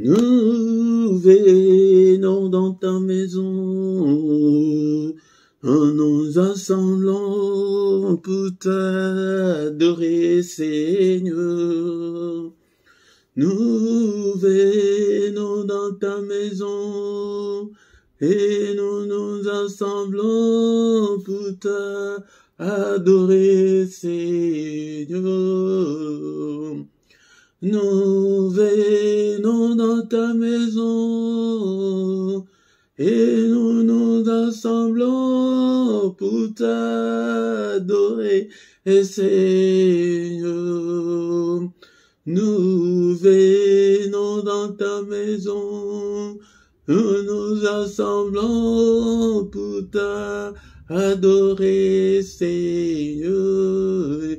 Nous venons dans ta maison, en nous assemblant pour t'adorer, Seigneur. Nous venons dans ta maison, et nous nous assemblons pour t'adorer, Seigneur. Nous venons dans ta maison, et nous nous assemblons pour t'adorer, Seigneur. Nous venons dans ta maison, nous nous assemblons pour t'adorer, Seigneur.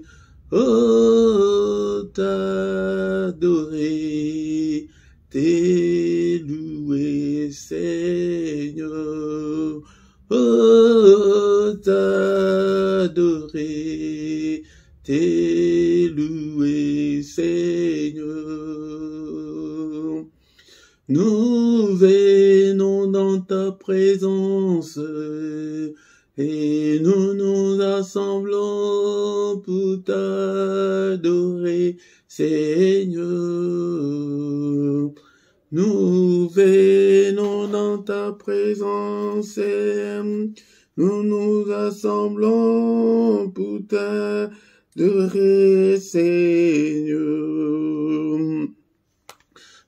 Oh, t'adorer, t'élouer, Seigneur. Oh, t'adorer, t'élouer, Seigneur. Nous venons dans ta présence, et nous nous assemblons pour t'adorer, Seigneur. Nous venons dans ta présence, et nous nous assemblons pour t'adorer, Seigneur.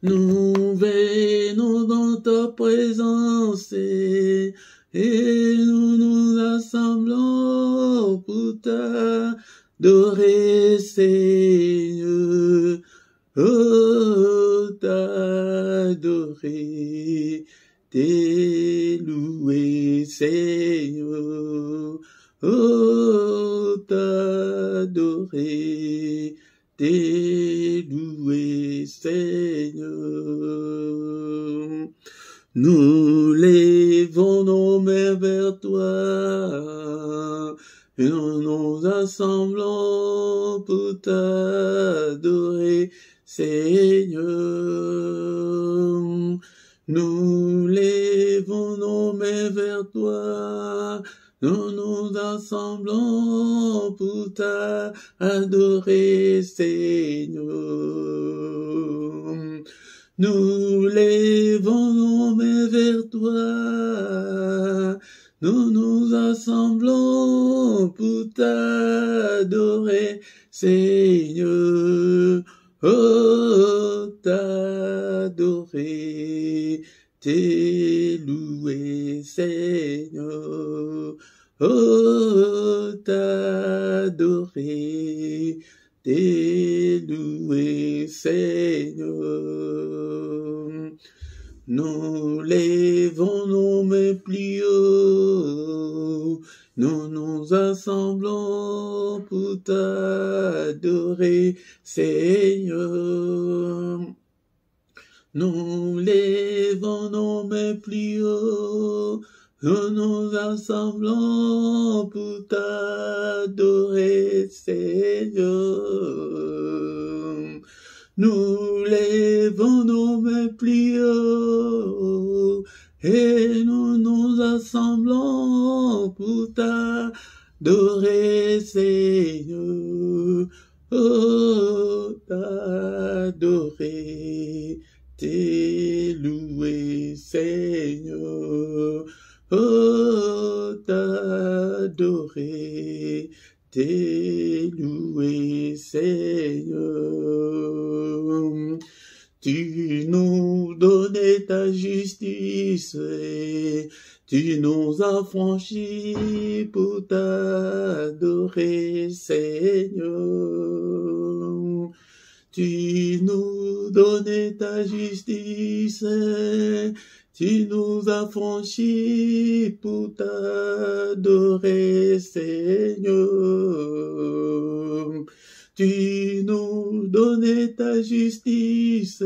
Nous venons dans ta présence, et nous nous assemblons pour t'adorer, Seigneur. Oh, t'adorer, t'élouer, Seigneur. Oh, t'adorer, t'élouer, Seigneur. Nous levons nos mains vers toi, et nous nous assemblons pour t'adorer, Seigneur. Nous levons nos mains vers toi, nous nous assemblons pour t'adorer, Seigneur. Nous levons nos mains vers toi, nous nous assemblons pour t'adorer, Seigneur. Oh, t'adorer, t'élouer, Seigneur. Oh, t'adorer, t'élouer, Seigneur. Nous levons nos mains plus haut, nous nous assemblons pour t'adorer, Seigneur. Nous levons nos mains plus haut, nous nous assemblons pour t'adorer, Seigneur. Nous levons nos mains plus haut, et nous nous assemblons pour t'adorer, Seigneur. Oh, t'adorer, t'élouer, Seigneur. Oh, t'adorer, t'élouer, Seigneur. Tu nous donnais ta justice, tu nous as franchis pour t'adorer, Seigneur. Tu nous donnais ta justice, tu nous as franchis pour t'adorer, Seigneur. Tu nous donnais ta justice,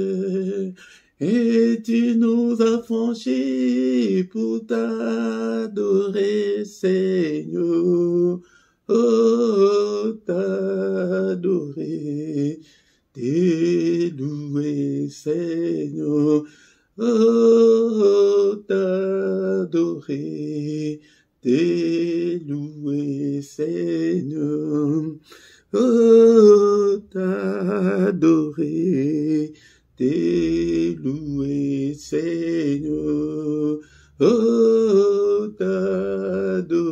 et tu nous as franchis pour t'adorer, Seigneur. Oh, t'adorer, t'élouer, Seigneur. Seigneur. Oh, t'adorer, t'es loué, Seigneur. Oh, t'adorer,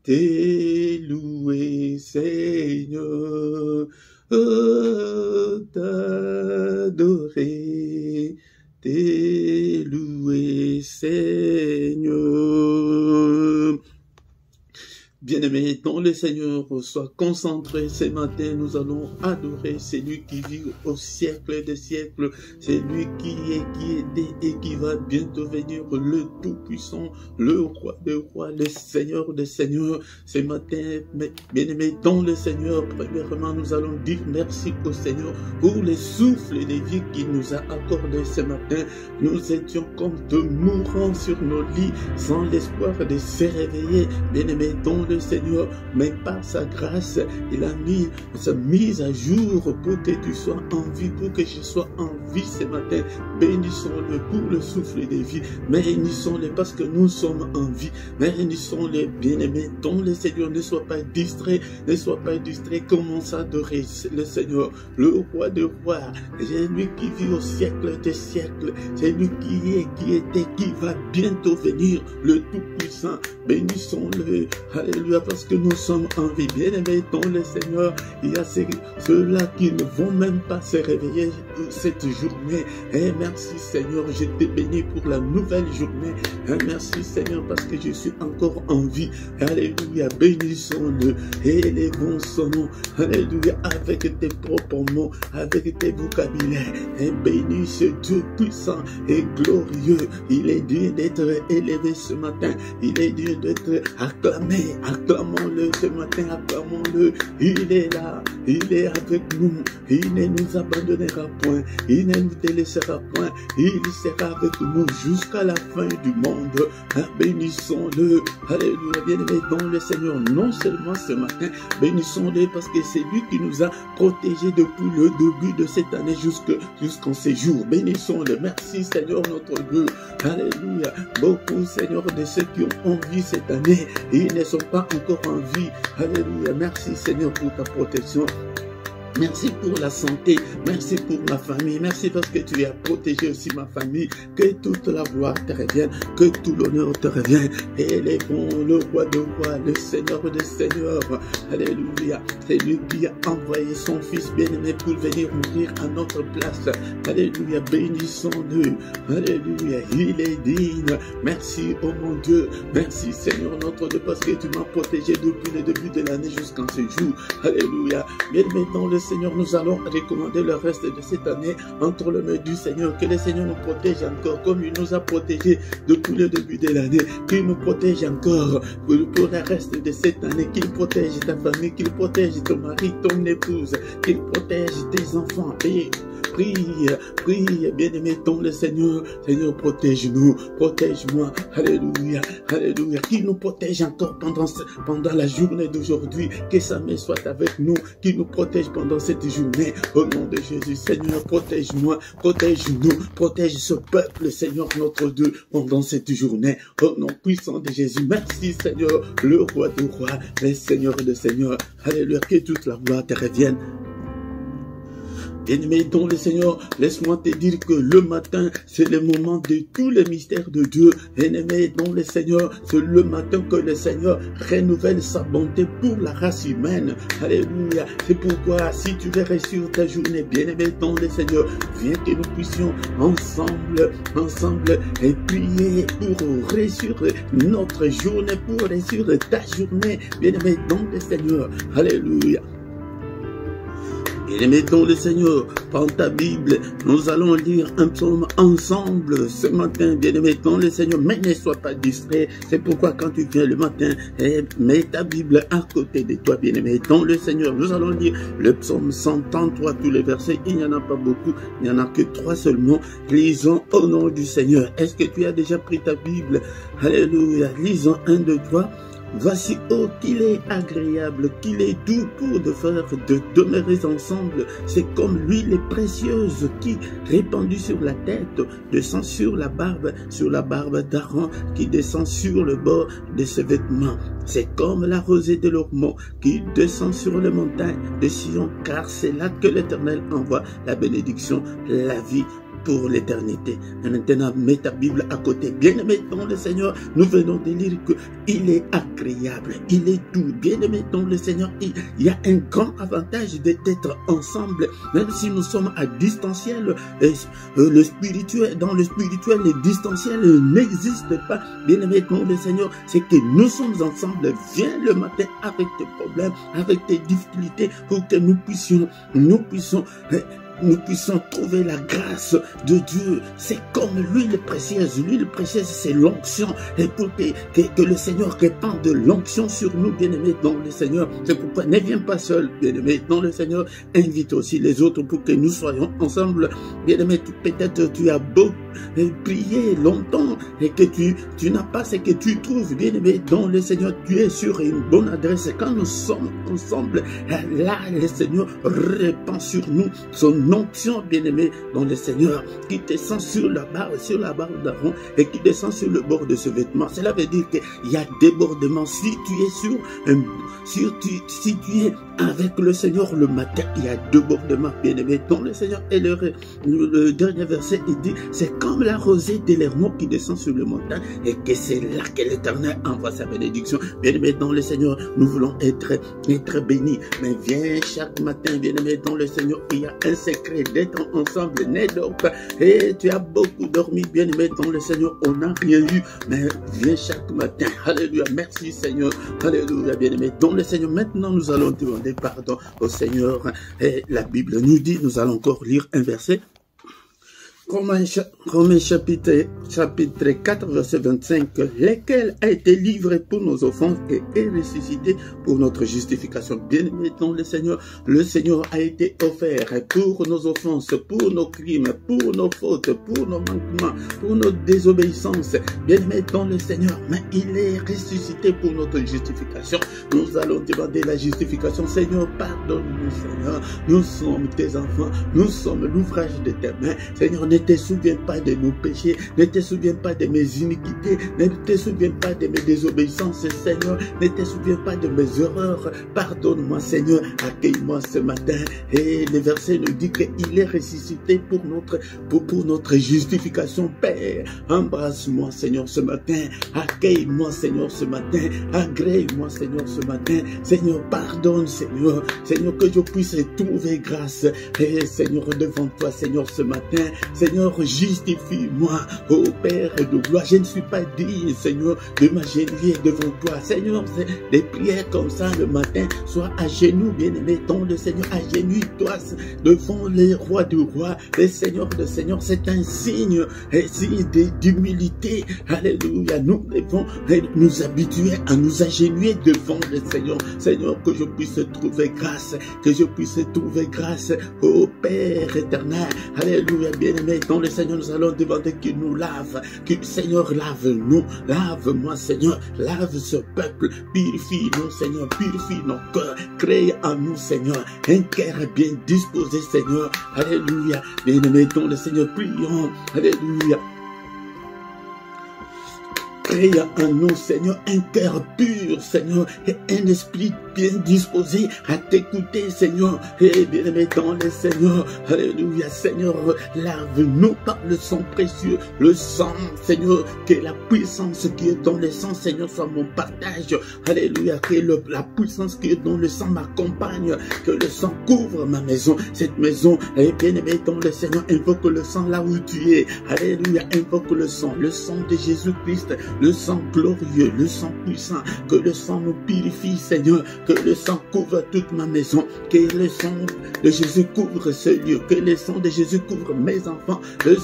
t'es loué, Seigneur. Oh, t'adorer, t'es loué, Seigneur. Bien-aimés dans le Seigneur, sois concentré ce matin, nous allons adorer celui qui vit au siècle des siècles, celui qui était et qui va bientôt venir, le Tout-Puissant, le Roi des rois, le Seigneur des seigneurs. Ce matin, bien-aimés dans le Seigneur, premièrement, nous allons dire merci au Seigneur pour les souffles de vie qu'il nous a accordés ce matin. Nous étions comme de mourants sur nos lits, sans l'espoir de se réveiller, bien-aimés dans le Seigneur, mais par sa grâce, il a mis sa mise à jour pour que tu sois en vie, pour que je sois en vie ce matin. Bénissons-le pour le souffle de vie, bénissons-le parce que nous sommes en vie, bénissons-le, bien-aimés dans le Seigneur. Ne sois pas distrait, ne sois pas distrait, commence à adorer le Seigneur, le Roi des rois, c'est lui qui vit au siècle des siècles, c'est lui qui est, qui était, qui va bientôt venir, le Tout-Puissant. Bénissons-le, alléluia, parce que nous sommes en vie. Bien-aimés dans le Seigneur, il y a ceux-là qui ne vont même pas se réveiller cette journée. Et merci Seigneur, je te bénis pour la nouvelle journée. Et merci Seigneur, parce que je suis encore en vie. Alléluia, bénissons-le, élevons son nom. Alléluia, avec tes propres mots, avec tes vocabulaires. Et bénis ce Dieu puissant et glorieux. Il est digne d'être élevé ce matin. Il est digne d'être acclamé. Acclamons-le ce matin, acclamons-le. Il est là, il est avec nous. Il ne nous abandonnera point. Il ne nous délaissera point. Il sera avec nous jusqu'à la fin du monde. Bénissons-le. Alléluia, bien-aimé dans le Seigneur. Non seulement ce matin, bénissons-le parce que c'est lui qui nous a protégés depuis le début de cette année jusqu'en ces jours. Bénissons-le. Merci Seigneur notre Dieu. Alléluia. Beaucoup Seigneur de ceux qui ont envie cette année, ils ne sont pas encore en vie. Alléluia. Merci Seigneur pour ta protection. Merci pour la santé, merci pour ma famille, merci parce que tu as protégé aussi ma famille, que toute la gloire te revienne, que tout l'honneur te revienne. Élevons le Roi de rois, le Seigneur des seigneurs. Alléluia, c'est lui qui a envoyé son Fils bien-aimé pour venir mourir à notre place. Alléluia, bénissons-le. Alléluia, il est digne. Merci, oh mon Dieu, merci Seigneur notre Dieu, parce que tu m'as protégé depuis le début de l'année jusqu'en ce jour. Alléluia, bien-aimé dans le Seigneur, nous allons recommander le reste de cette année entre les mains du Seigneur. Que le Seigneur nous protège encore comme il nous a protégés depuis le début de l'année. Qu'il nous protège encore pour le reste de cette année. Qu'il protège ta famille, qu'il protège ton mari, ton épouse, qu'il protège tes enfants. Et prie, prie, bien-aimé dans le Seigneur. Seigneur, protège-nous, protège-moi. Alléluia, alléluia. Qu'il nous protège encore pendant la journée d'aujourd'hui. Que sa main soit avec nous. Qu'il nous protège pendant cette journée. Au nom de Jésus, Seigneur, protège-moi, protège-nous, protège ce peuple, Seigneur, notre Dieu, pendant cette journée. Au nom puissant de Jésus, merci, Seigneur, le Roi des rois, le Seigneur des seigneurs. Alléluia, que toute la gloire te revienne. Bien-aimé dans le Seigneur, laisse-moi te dire que le matin, c'est le moment de tous les mystères de Dieu. Bien-aimé dans le Seigneur, c'est le matin que le Seigneur renouvelle sa bonté pour la race humaine. Alléluia. C'est pourquoi, si tu veux réussir ta journée, bien-aimé dans le Seigneur, viens que nous puissions ensemble, et prier pour réussir notre journée, pour réussir ta journée, bien-aimé dans le Seigneur. Alléluia. Bien-aimé dans le Seigneur, prends ta Bible, nous allons lire un psaume ensemble ce matin, bien-aimé dans le Seigneur, mais ne sois pas distrait. C'est pourquoi quand tu viens le matin, mets ta Bible à côté de toi, bien-aimé dans le Seigneur. Nous allons lire le psaume 133, tous les versets, il n'y en a pas beaucoup, il n'y en a que 3 seulement. Lisons au nom du Seigneur. Est-ce que tu as déjà pris ta Bible? Alléluia, lisons 1, 2, 3. Voici, oh, qu'il est agréable, qu'il est doux pour de demeurer ensemble. C'est comme l'huile précieuse qui, répandue sur la tête, descend sur la barbe d'Aaron, qui descend sur le bord de ses vêtements. C'est comme la rosée de l'Ormont qui descend sur les montagnes de Sion, car c'est là que l'Éternel envoie la bénédiction, la vie pour l'éternité. Maintenant, mets ta Bible à côté. Bien-aimé dans le Seigneur, nous venons de lire qu'il est agréable, il est doux. Bien-aimé dans le Seigneur, il y a un grand avantage d'être ensemble, même si nous sommes à distanciel. Le spirituel, dans le spirituel, le distanciel n'existe pas. Bien-aimé dans le Seigneur, c'est que nous sommes ensemble. Viens le matin avec tes problèmes, avec tes difficultés, pour que nous puissions trouver la grâce de Dieu. C'est comme l'huile précieuse. L'huile précieuse, c'est l'onction. Et pour que le Seigneur répande de l'onction sur nous, bien-aimés dans le Seigneur. C'est pourquoi ne viens pas seul, bien-aimés dans le Seigneur. Invite aussi les autres pour que nous soyons ensemble. Bien-aimés, peut-être tu as beau prier longtemps et que tu n'as pas ce que tu trouves, bien-aimé dans le Seigneur. Tu es sur une bonne adresse. Quand nous sommes ensemble, là, le Seigneur répand sur nous son onction, bien-aimé dans le Seigneur, qui descend sur la barbe d'Aaron et qui descend sur le bord de ce vêtement. Cela veut dire qu'il y a débordement. Si tu es si tu es avec le Seigneur le matin, il y a débordement, bien-aimé dans le Seigneur. Et le dernier verset, il dit, c'est comme la rosée de l'Hermon qui descend sur le montagne, et que c'est là que l'Éternel envoie sa bénédiction. Bien-aimé dans le Seigneur, nous voulons être bénis. Mais viens chaque matin, bien-aimé dans le Seigneur, il y a un secret d'être ensemble. Ne dors pas. Et tu as beaucoup dormi, bien-aimé dans le Seigneur, on n'a rien eu. Mais viens chaque matin. Alléluia. Merci Seigneur. Alléluia, bien-aimé dans le Seigneur. Maintenant, nous allons demander pardon au Seigneur. Et la Bible nous dit, nous allons encore lire un verset. Romains chapitre 4, verset 25, lequel a été livré pour nos offenses et est ressuscité pour notre justification. Bien-aimé dans le Seigneur a été offert pour nos offenses, pour nos crimes, pour nos fautes, pour nos manquements, pour nos désobéissances. Bien-aimé dans le Seigneur, mais il est ressuscité pour notre justification. Nous allons demander la justification. Seigneur, pardonne-nous, Seigneur. Nous sommes tes enfants, nous sommes l'ouvrage de tes mains. Seigneur, ne te souviens pas de nos péchés, ne te souviens pas de mes iniquités, ne te souviens pas de mes désobéissances, Seigneur, ne te souviens pas de mes erreurs. Pardonne-moi, Seigneur, accueille-moi ce matin. Et le verset nous dit qu'il est ressuscité pour notre justification. Père, embrasse-moi, Seigneur, ce matin. Accueille-moi, Seigneur, ce matin. Agrée-moi, Seigneur, ce matin. Seigneur, pardonne, Seigneur. Seigneur, que je puisse trouver grâce. Et Seigneur, devant toi, Seigneur, ce matin. Seigneur, justifie-moi, ô Père de gloire. Je ne suis pas digne, Seigneur, de m'agenouiller devant toi. Seigneur, c'est des prières comme ça le matin. Sois à genoux, bien-aimé, dans le Seigneur. Agenouille-toi devant les rois du roi, les seigneurs de Seigneur. C'est un signe d'humilité. Alléluia. Nous devons nous habituer à nous agenouiller devant le Seigneur. Seigneur, que je puisse trouver grâce, que je puisse trouver grâce, ô Père éternel. Alléluia, bien-aimé, dans le Seigneur, nous allons demander qu'il nous lave, que Seigneur, lave-nous, lave-moi, Seigneur, lave ce peuple, purifie-nous, Seigneur, purifie nos cœurs, crée en nous, Seigneur, un cœur bien disposé, Seigneur. Alléluia, bien-aimé, dans le Seigneur, prions, alléluia. Crée en nous, Seigneur, un cœur pur, Seigneur, et un esprit bien disposé à t'écouter, Seigneur. Et bien-aimé dans le Seigneur, alléluia, Seigneur, lave-nous par le sang précieux, le sang, Seigneur, que la puissance qui est dans le sang, Seigneur, soit mon partage. Alléluia, que la puissance qui est dans le sang m'accompagne, que le sang couvre ma maison, cette maison. Et bien-aimé dans le Seigneur, invoque le sang là où tu es. Alléluia, invoque le sang de Jésus-Christ, le sang glorieux, le sang puissant, que le sang nous purifie, Seigneur, que le sang couvre toute ma maison, que le sang de Jésus couvre ce lieu, que le sang de Jésus couvre mes enfants, le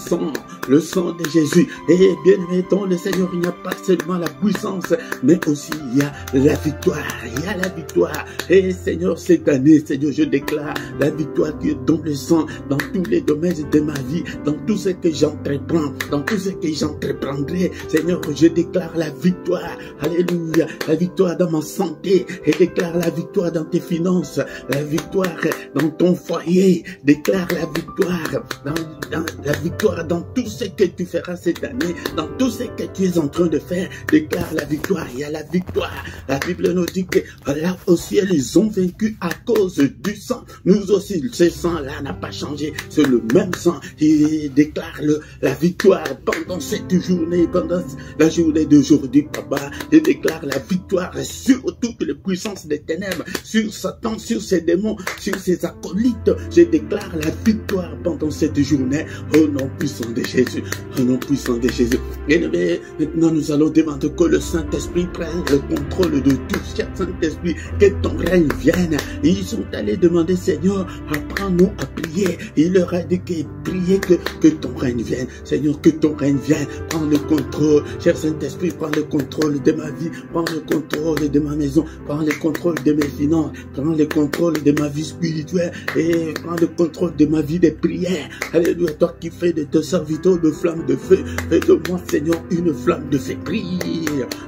sang de Jésus. Et bien aimé dans le Seigneur, il n'y a pas seulement la puissance, mais aussi il y a la victoire, il y a la victoire. Et Seigneur, cette année, Seigneur, je déclare la victoire qui est dans le sang, dans tous les domaines de ma vie, dans tout ce que j'entreprends, dans tout ce que j'entreprendrai. Seigneur, je déclare la victoire, alléluia, la victoire dans ma santé, et déclare la victoire dans tes finances, la victoire dans ton foyer, déclare la victoire dans la victoire dans tout ce que tu feras cette année, dans tout ce que tu es en train de faire, déclare la victoire. Il y a la victoire. La Bible nous dit que là au ciel, ils ont vaincu à cause du sang. Nous aussi, ce sang-là n'a pas changé. C'est le même sang. Il déclare la victoire pendant cette journée, pendant la journée d'aujourd'hui, papa. Il déclare la victoire sur toutes les puissances des ténèbres, sur Satan, sur ses démons, sur ses acolytes. Je déclare la victoire pendant cette journée. Au nom puissant de Jésus. Au nom puissant de Jésus. Et maintenant, nous allons demander que le Saint-Esprit prenne le contrôle de tout. Cher Saint-Esprit, que ton règne vienne. Ils sont allés demander, Seigneur, apprends-nous à prier. Il leur a dit que prier que ton règne vienne. Seigneur, que ton règne vienne. Prends le contrôle. Cher Saint-Esprit, prends le contrôle de ma vie. Prends le contrôle de ma maison. Prends le contrôle de mes finances. Prends le contrôle de ma vie spirituelle. Et prends le contrôle de ma vie de prière. Alléluia, toi qui fais de tes serviteurs de flammes de feu. Fais de moi, Seigneur, une flamme de feu. Prie.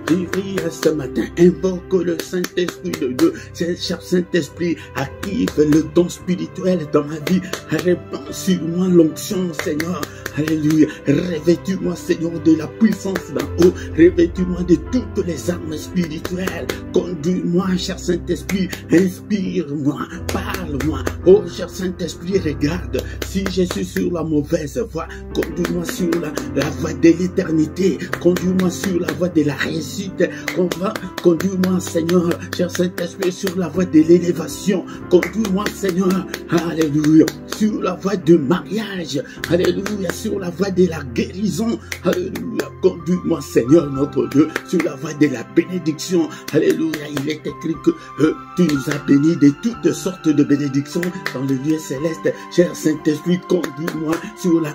Prie ce matin. Invoque le Saint-Esprit de Dieu. Cher Saint-Esprit, active le don spirituel dans ma vie. Répands sur moi l'onction, Seigneur. Alléluia. Revêtis-moi, Seigneur, de la puissance d'en haut. Revêtis-moi de toutes les armes spirituelles. Conduis-moi, cher Saint-Esprit. Inspire-moi. Parle-moi. Oh, cher Saint-Esprit, regarde. Si je suis sur la mauvaise voie, conduis-moi sur la voie de l'éternité. Conduis-moi sur la voie de la réussite. Conduis-moi, Seigneur, cher Saint-Esprit, sur la voie de l'élévation. Conduis-moi, Seigneur, alléluia, sur la voie du mariage. Alléluia, sur la voie de la guérison. Alléluia, conduis-moi, Seigneur, notre Dieu, sur la voie de la bénédiction. Alléluia, il est écrit que tu nous as bénis de toutes sortes de bénédictions dans le lieu céleste. Cher Saint-Esprit, conduis-moi sur la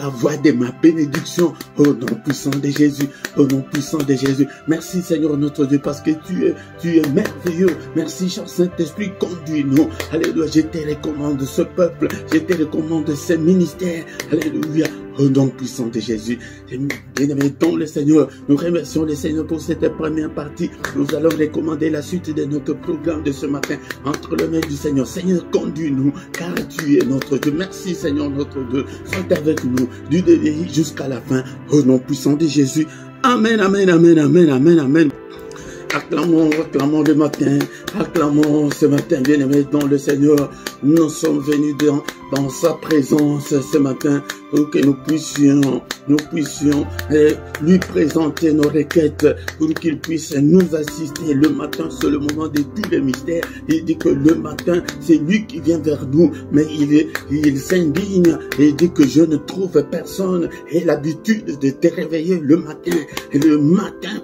voie de ma bénédiction, au nom puissant de Jésus, au nom puissant de Jésus. Merci Seigneur notre Dieu, parce que tu es merveilleux. Merci cher Saint-Esprit, conduis-nous. Alléluia, je te recommande ce peuple, je te recommande ce ministère. Alléluia, au nom puissant de Jésus. Bien-aimés dans le Seigneur, nous remercions le Seigneur pour cette première partie. Nous allons recommander la suite de notre programme de ce matin entre les mains du Seigneur. Seigneur, conduis-nous, car tu es notre Dieu. Merci Seigneur notre Dieu. Sois avec nous du début jusqu'à la fin, au nom puissant de Jésus. Amen, amen, amen, amen, amen, amen. Acclamons, acclamons le matin, acclamons ce matin, bien-aimés dans le Seigneur. Nous sommes venus dans sa présence ce matin pour que nous puissions lui présenter nos requêtes, pour qu'il puisse nous assister. Le matin, c'est le moment de tous les mystères. Il dit que le matin, c'est lui qui vient vers nous, mais il s'indigne et il dit que je ne trouve personne. Et l'habitude de te réveiller le matin,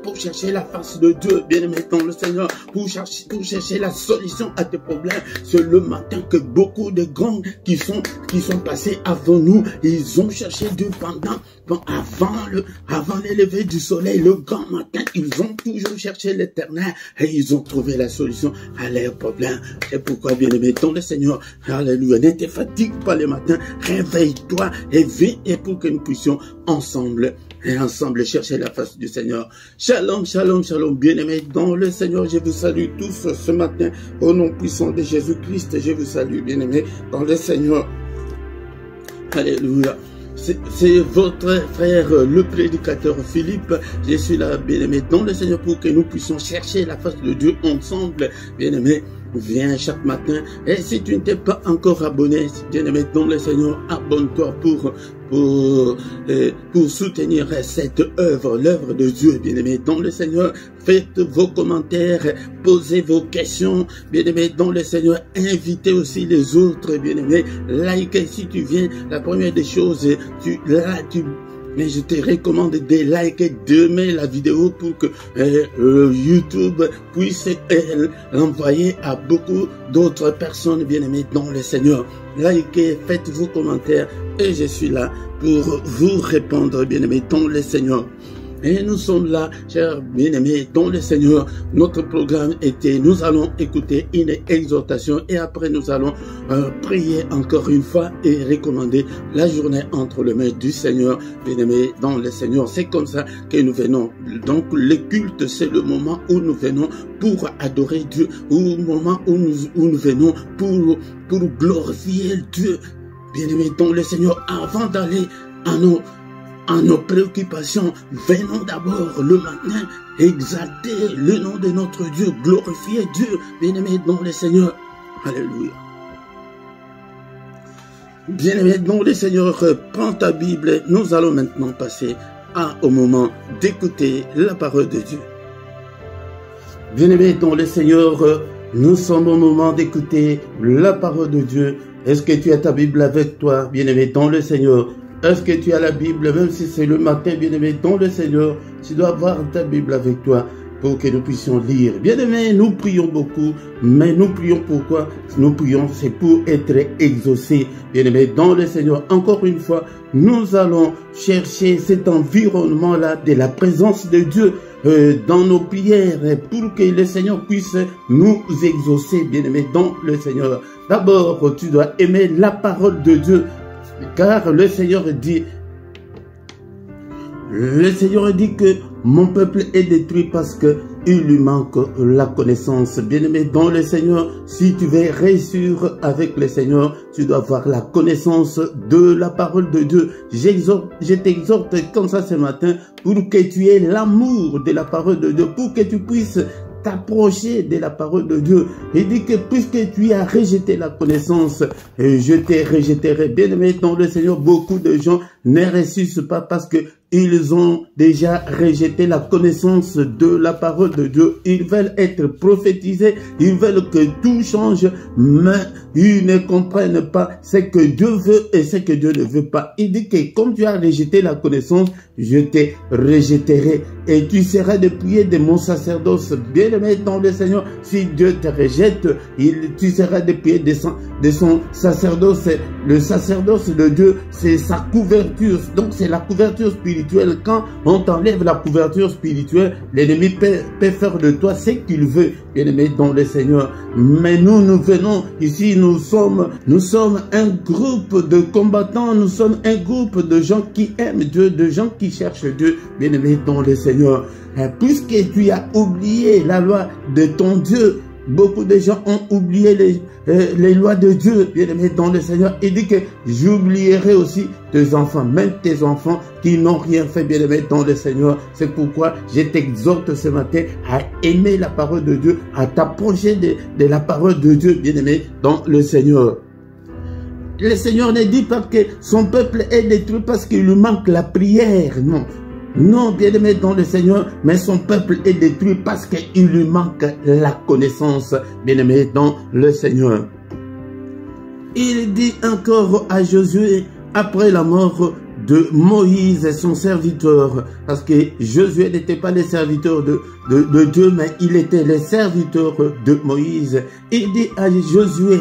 pour chercher la face de Dieu, bien-aimé dans le Seigneur, pour chercher la solution à tes problèmes. C'est le matin que beaucoup de grands qui sont passés avant nous, ils ont cherché Dieu avant l'élever du soleil, le grand matin, ils ont toujours cherché l'Éternel et ils ont trouvé la solution à leurs problèmes. C'est pourquoi, bien-aimé dans le Seigneur, alléluia, ne te fatigue pas le matin, réveille-toi et viens, et pour que nous puissions ensemble chercher la face du Seigneur. Shalom, shalom, shalom, bien-aimés dans le Seigneur, je vous salue tous ce matin au nom puissant de Jésus-Christ. Je vous salue, bien-aimés dans le Seigneur. Alléluia. C'est votre frère, le prédicateur Philippe. Je suis là, bien-aimé dans le Seigneur, pour que nous puissions chercher la face de Dieu ensemble. Bien-aimé, viens chaque matin. Et si tu ne t'es pas encore abonné, bien-aimé dans le Seigneur, abonne-toi pour soutenir cette œuvre, l'œuvre de Dieu, bien-aimé dans le Seigneur. Faites vos commentaires, posez vos questions, bien-aimé dans le Seigneur. Invitez aussi les autres, bien-aimé. Like si tu viens. La première des choses, mais je te recommande de liker, d'aimer la vidéo pour que YouTube puisse l'envoyer à beaucoup d'autres personnes bien-aimées dans le Seigneur. Likez, faites vos commentaires et je suis là pour vous répondre, bien-aimés dans le Seigneur. Et nous sommes là, chers bien-aimés, dans le Seigneur. Notre programme était, nous allons écouter une exhortation et après nous allons prier encore une fois et recommander la journée entre les mains du Seigneur, bien-aimés, dans le Seigneur. C'est comme ça que nous venons. Donc le culte, c'est le moment où nous venons pour adorer Dieu, ou le moment où nous venons pour glorifier Dieu, bien-aimés, dans le Seigneur. Avant d'aller à nos préoccupations, venons d'abord le matin exalter le nom de notre Dieu, glorifier Dieu, bien-aimé dans le Seigneur. Alléluia. Bien-aimé dans le Seigneur, prends ta Bible, nous allons maintenant passer au moment d'écouter la parole de Dieu. Bien-aimé dans le Seigneur, nous sommes au moment d'écouter la parole de Dieu. Est-ce que tu as ta Bible avec toi, bien-aimé dans le Seigneur? Est-ce que tu as la Bible, même si c'est le matin, bien-aimé, dans le Seigneur, tu dois avoir ta Bible avec toi pour que nous puissions lire. Bien-aimé, nous prions beaucoup, mais nous prions pourquoi? Nous prions, c'est pour être exaucés, bien-aimé, dans le Seigneur. Encore une fois, nous allons chercher cet environnement-là de la présence de Dieu dans nos prières pour que le Seigneur puisse nous exaucer, bien-aimé, dans le Seigneur. D'abord, tu dois aimer la parole de Dieu. Car le Seigneur dit que mon peuple est détruit parce que il lui manque la connaissance. Bien-aimé dans le Seigneur, si tu veux réussir avec le Seigneur, tu dois avoir la connaissance de la parole de Dieu. Je t'exhorte comme ça ce matin pour que tu aies l'amour de la parole de Dieu, pour que tu puisses t'approcher de la parole de Dieu. Il dit que puisque tu as rejeté la connaissance, je te rejetterai. Bien aimé dans le Seigneur, beaucoup de gens ne ressuscitent pas parce que ils ont déjà rejeté la connaissance de la parole de Dieu. Ils veulent être prophétisés, ils veulent que tout change, mais ils ne comprennent pas ce que Dieu veut et ce que Dieu ne veut pas. Il dit que comme tu as rejeté la connaissance, je te rejetterai et tu seras dépouillé de mon sacerdoce. Bien aimé dans le Seigneur, si Dieu te rejette, tu seras dépouillé de son sacerdoce. Le sacerdoce de Dieu, c'est sa couverture. Donc c'est la couverture spirituelle. Quand on t'enlève la couverture spirituelle, l'ennemi peut faire de toi ce qu'il veut, bien aimé dans le Seigneur. Mais nous venons ici, nous sommes un groupe de combattants, nous sommes un groupe de gens qui aiment Dieu, de gens qui cherchent Dieu, bien aimé dans le Seigneur. Puisque tu as oublié la loi de ton Dieu, beaucoup de gens ont oublié les lois de Dieu, bien-aimé dans le Seigneur. Il dit que j'oublierai aussi tes enfants, même tes enfants qui n'ont rien fait, bien-aimé dans le Seigneur. C'est pourquoi je t'exhorte ce matin à aimer la parole de Dieu, à t'approcher de la parole de Dieu, bien-aimé dans le Seigneur. Le Seigneur ne dit pas que son peuple est détruit parce qu'il lui manque la prière, non. Non, bien-aimé dans le Seigneur, mais son peuple est détruit parce qu'il lui manque la connaissance, bien-aimé dans le Seigneur. Il dit encore à Josué, après la mort de Moïse, son serviteur, parce que Josué n'était pas le serviteur de Dieu, mais il était le serviteur de Moïse. Il dit à Josué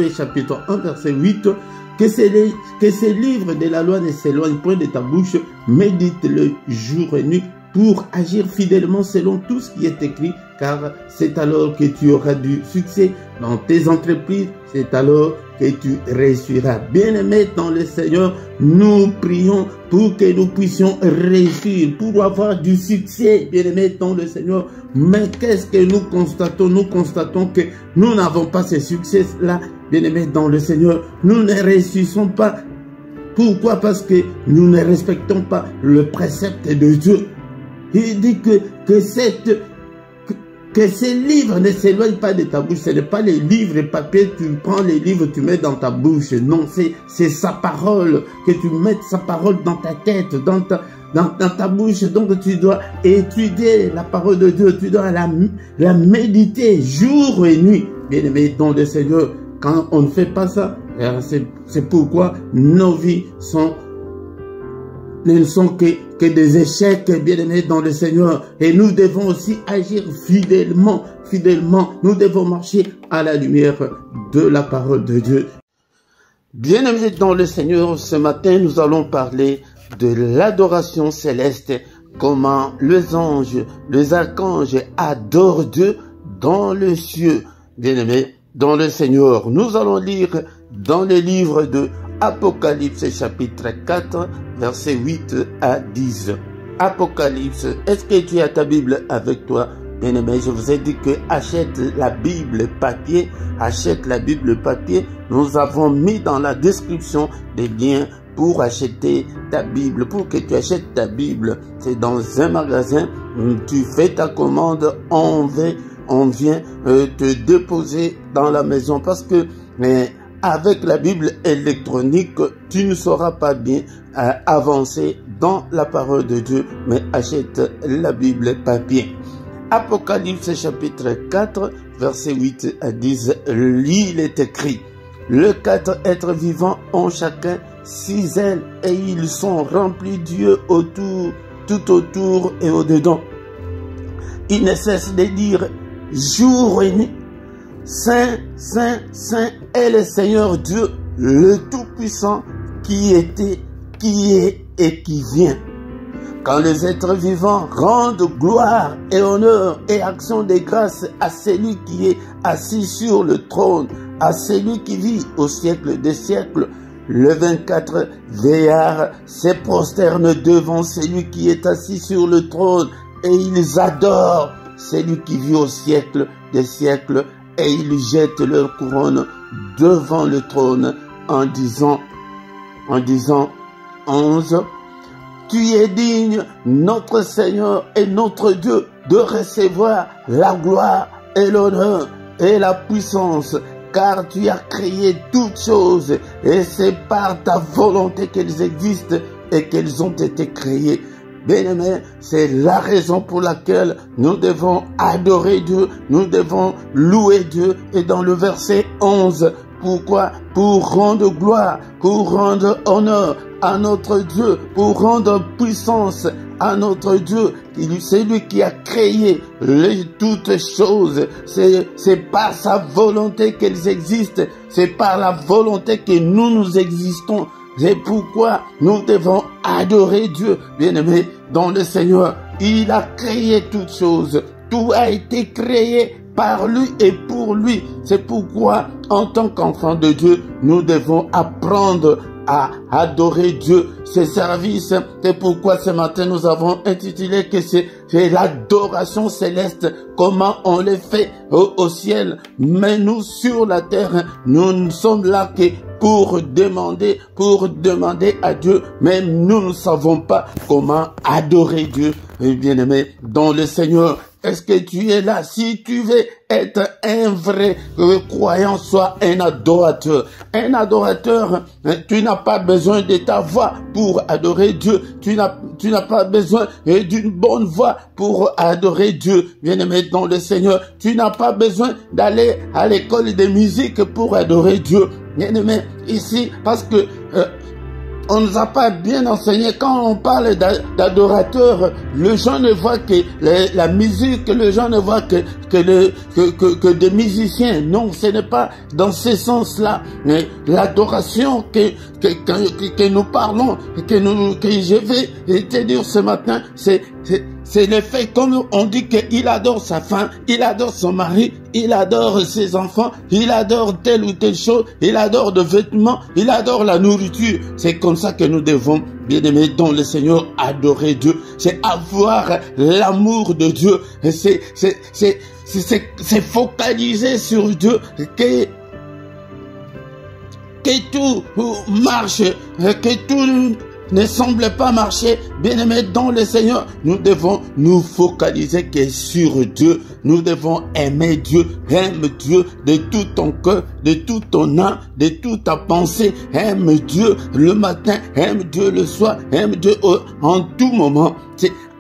chapitre 1, verset 8, que ces livres de la loi ne s'éloignent point de ta bouche, médite-le jour et nuit pour agir fidèlement selon tout ce qui est écrit, car c'est alors que tu auras du succès dans tes entreprises, c'est alors que tu réussiras. Bien-aimés dans le Seigneur, nous prions pour que nous puissions réussir, pour avoir du succès, bien-aimés dans le Seigneur. Mais qu'est-ce que nous constatons? Nous constatons que nous n'avons pas ce succès-là, bien-aimés dans le Seigneur. Nous ne réussissons pas. Pourquoi? Parce que nous ne respectons pas le précepte de Dieu. Il dit que ces livres ne s'éloignent pas de ta bouche. Ce n'est pas les livres et papier, tu prends les livres, tu mets dans ta bouche. Non, c'est sa parole, que tu mettes sa parole dans ta tête, dans ta bouche. Donc tu dois étudier la parole de Dieu, tu dois la méditer jour et nuit. Bien-aimé dans le Seigneur, quand on ne fait pas ça, c'est pourquoi nos vies sont ne sont que des échecs, bien-aimés dans le Seigneur. Et nous devons aussi agir fidèlement. Nous devons marcher à la lumière de la parole de Dieu. Bien-aimés dans le Seigneur, ce matin, nous allons parler de l'adoration céleste. Comment les anges, les archanges adorent Dieu dans le cieux. Bien-aimés dans le Seigneur, nous allons lire dans le livre de Apocalypse chapitre 4, versets 8 à 10. Apocalypse, est-ce que tu as ta Bible avec toi? Bien-aimé, je vous ai dit que achète la Bible papier, achète la Bible papier. Nous avons mis dans la description des liens pour acheter ta Bible, pour que tu achètes ta Bible. C'est dans un magasin, tu fais ta commande, on vient te déposer dans la maison parce que avec la Bible électronique, tu ne sauras pas bien avancer dans la parole de Dieu, mais achète la Bible papier. Apocalypse chapitre 4, verset 8 à 10, il est écrit: les 4 êtres vivants ont chacun 6 ailes et ils sont remplis d'yeux autour, tout autour et au-dedans. Ils ne cessent de dire jour et nuit: Saint, Saint, Saint est le Seigneur Dieu, le Tout-Puissant, qui était, qui est et qui vient. Quand les êtres vivants rendent gloire et honneur et action de grâce à celui qui est assis sur le trône, à celui qui vit au siècle des siècles, les 24 vieillards se prosternent devant celui qui est assis sur le trône et ils adorent celui qui vit au siècle des siècles et ils jettent leur couronne devant le trône en disant 11, tu es digne, notre Seigneur et notre Dieu, de recevoir la gloire et l'honneur et la puissance, car tu as créé toutes choses et c'est par ta volonté qu'elles existent et qu'elles ont été créées. Bien-aimés, c'est la raison pour laquelle nous devons adorer Dieu, nous devons louer Dieu. Et dans le verset 11, pourquoi? Pour rendre gloire, pour rendre honneur à notre Dieu, pour rendre puissance à notre Dieu. C'est lui qui a créé toutes choses. C'est par sa volonté qu'elles existent. C'est par la volonté que nous existons. C'est pourquoi nous devons adorer Dieu, bien-aimé, dans le Seigneur. Il a créé toutes choses. Tout a été créé par lui et pour lui. C'est pourquoi, en tant qu'enfants de Dieu, nous devons apprendre à adorer Dieu, ses services. C'est pourquoi ce matin nous avons intitulé que c'est l'adoration céleste, comment on les fait au ciel. Mais nous sur la terre, nous ne sommes là que pour demander à Dieu, mais nous ne savons pas comment adorer Dieu. Bien-aimé, dans le Seigneur, est-ce que tu es là? Si tu veux être un vrai croyant, sois un adorateur. Un adorateur, tu n'as pas besoin de ta voix pour adorer Dieu. Tu n'as pas besoin d'une bonne voix pour adorer Dieu. Bien-aimé dans le Seigneur, tu n'as pas besoin d'aller à l'école de musique pour adorer Dieu. Bien-aimé, ici, parce que on ne nous a pas bien enseigné. Quand on parle d'adorateurs, les gens ne voient que la musique, les gens ne voient que des musiciens. Non, ce n'est pas dans ce sens-là. Mais l'adoration que nous parlons, que je vais te dire ce matin, c'est le fait, comme on dit qu'il adore sa femme, il adore son mari, il adore ses enfants, il adore telle ou telle chose, il adore des vêtements, il adore la nourriture. C'est comme ça que nous devons, bien-aimés dans le Seigneur, adorer Dieu. C'est avoir l'amour de Dieu. C'est focaliser sur Dieu, que tout marche, que tout ne semble pas marcher. Bien-aimés dans le Seigneur, nous devons nous focaliser que sur Dieu. Nous devons aimer Dieu. Aime Dieu de tout ton cœur, de toute ton âme, de toute ta pensée. Aime Dieu le matin, aime Dieu le soir, aime Dieu en tout moment.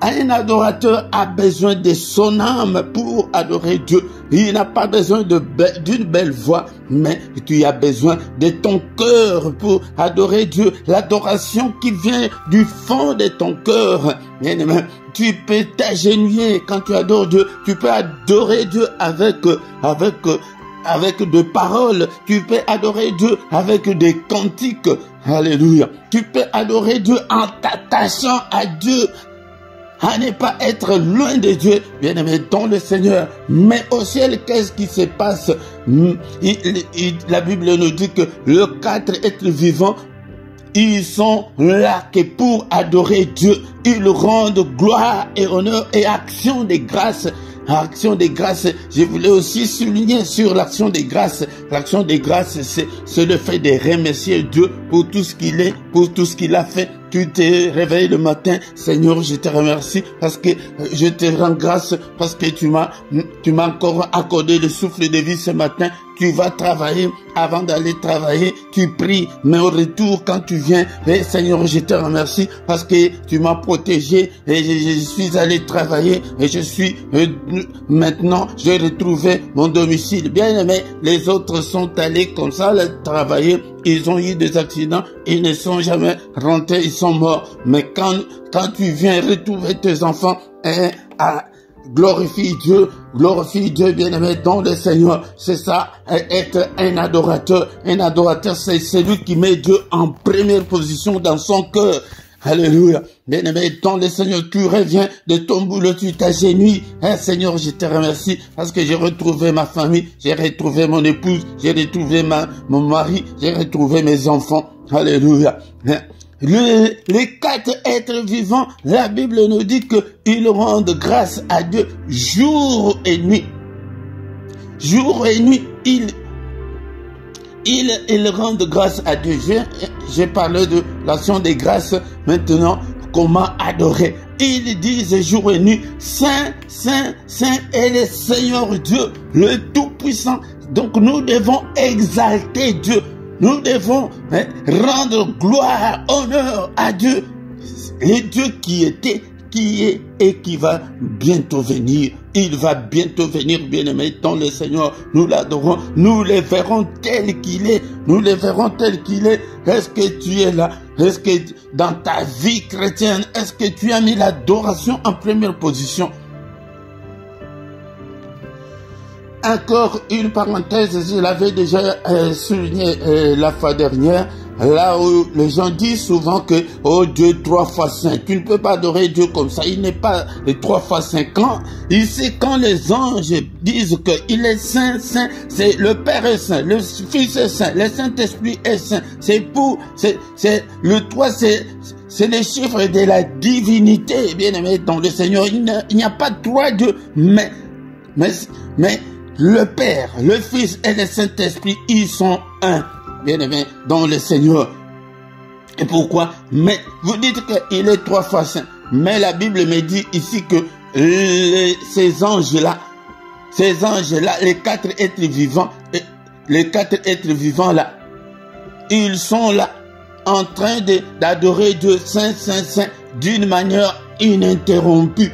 Un adorateur a besoin de son âme pour adorer Dieu. il n'a pas besoin d'une belle voix, mais tu as besoin de ton cœur pour adorer Dieu. L'adoration qui vient du fond de ton cœur. Bien-aimé, tu peux t'agenouiller quand tu adores Dieu. Tu peux adorer Dieu avec de paroles. Tu peux adorer Dieu avec des cantiques. Alléluia. Tu peux adorer Dieu en t'attachant à Dieu. À ne pas être loin de Dieu, bien-aimé, dans le Seigneur. Mais au ciel, qu'est-ce qui se passe? La Bible nous dit que les 4 êtres vivants, ils sont là que pour adorer Dieu. Ils rendent gloire et honneur et action de grâce. Action de grâce, je voulais aussi souligner sur l'action de grâce. L'action de grâce, c'est le fait de remercier Dieu pour tout ce qu'il est, pour tout ce qu'il a fait. Tu te réveilles le matin, Seigneur, je te remercie parce que je te rends grâce parce que tu m'as encore accordé le souffle de vie ce matin. Tu vas travailler, avant d'aller travailler, tu pries, mais au retour, quand tu viens, Seigneur, je te remercie parce que tu m'as protégé et je suis allé travailler et je suis maintenant, j'ai retrouvé mon domicile. Bien aimé, les autres sont allés comme ça, travailler, ils ont eu des accidents, ils ne sont jamais rentrés, ils sont morts. Mais quand tu viens retrouver tes enfants, glorifie Dieu, bien-aimé, dans le Seigneur. C'est ça, être un adorateur. Un adorateur, c'est celui qui met Dieu en première position dans son cœur. Alléluia. Bien-aimé, dans le Seigneur, tu reviens de ton boulot, tu t'agenouilles. Seigneur, je te remercie parce que j'ai retrouvé ma famille, j'ai retrouvé mon épouse, j'ai retrouvé mon mari, j'ai retrouvé mes enfants. Alléluia. Les 4 êtres vivants, la Bible nous dit qu'ils rendent grâce à Dieu jour et nuit. Jour et nuit, ils rendent grâce à Dieu. J'ai parlé de l'action des grâces. Maintenant, comment adorer? Ils disent jour et nuit, Saint, Saint, Saint est le Seigneur Dieu, le Tout-Puissant. Donc nous devons exalter Dieu. Nous devons rendre gloire, honneur à Dieu. Le Dieu qui était, qui est et qui va bientôt venir. Il va bientôt venir, bien-aimé, dans le Seigneur. Nous l'adorons. Nous le verrons tel qu'il est. Nous le verrons tel qu'il est. Est-ce que tu es là? Est-ce que dans ta vie chrétienne, est-ce que tu as mis l'adoration en première position? Encore une parenthèse, je l'avais déjà souligné la fois dernière, là où les gens disent souvent que oh Dieu 3 fois saint, tu ne peux pas adorer Dieu comme ça, il n'est pas 3 fois saint. Quand les anges disent qu'il est saint, saint, c'est le Père est saint, le Fils est saint, le Saint-Esprit est saint, le 3 c'est les chiffres de la divinité, bien aimé dans le Seigneur. Il n'y a pas 3 dieux, mais le Père, le Fils et le Saint-Esprit, ils sont un, bien-aimé, dans le Seigneur. Et pourquoi? Mais vous dites qu'il est 3 fois saint. Mais la Bible me dit ici que ces anges-là, les 4 êtres vivants là, ils sont là, en train d'adorer Dieu Saint, Saint, Saint, d'une manière ininterrompue.